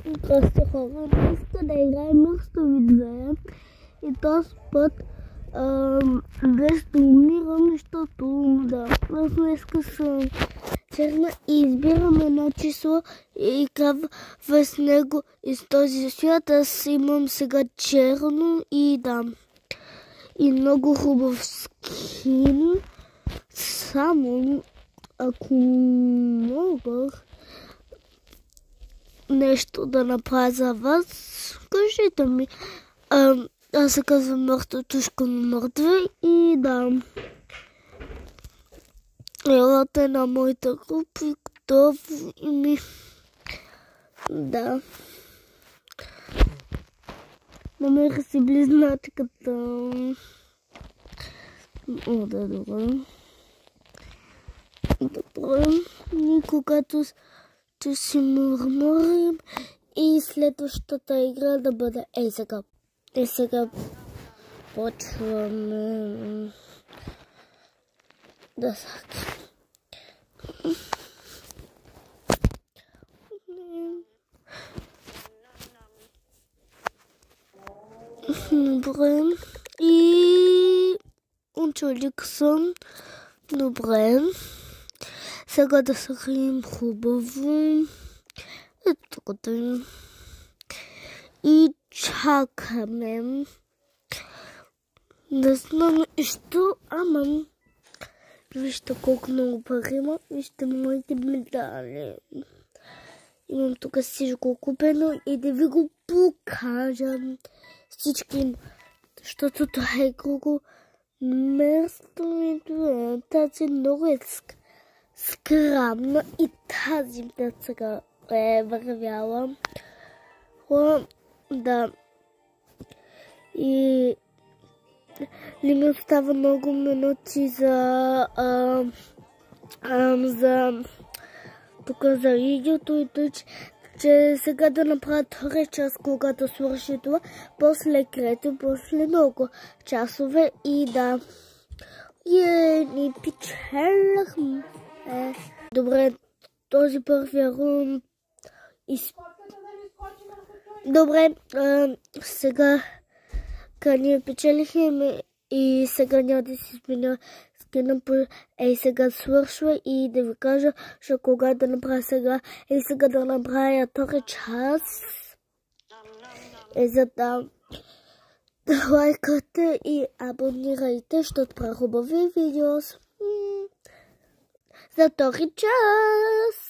Здрасти, хора. Иска да играем мърстови две. И този път без да умирам, защото аз днеска съм черна и избирам едно число и казва с него из този свят. Аз имам сега черно и и много хубав скин. Само ако мога нещо да направя за вас, кажете ми. Аз се казвам Мъртвотушка номер 2 и елате на моята група и готово и ми. Намерих си близначката. Добре. И когато ще си мърморим и следващата игра да бъде сега. Сега почваме да саки. Добре. И училик съм. Добре. Сега да сахарим хубаво. Ето така. И чакаме. Да знам що, вижте колко много пари имам. Вижте моите медали. Имам тук всичко купено и да ви го покажа. Всички, защото това е колко мерзко. Тази много е скрамна и тази сега е вървяла. И не ми остава много минути за тук за видеото и тъй, че сега да направя втори час, когато свърши това, после крето, после много часове и ни печелахме. Добре, този първия рунд добре, сега ние печелихме и сега няма да си сменя скина. Сега свършва и да ви кажа, че кога да направя сега. Сега да направя втори час. За да лайкате и абонирайте, защото правя хубави видео за втори час.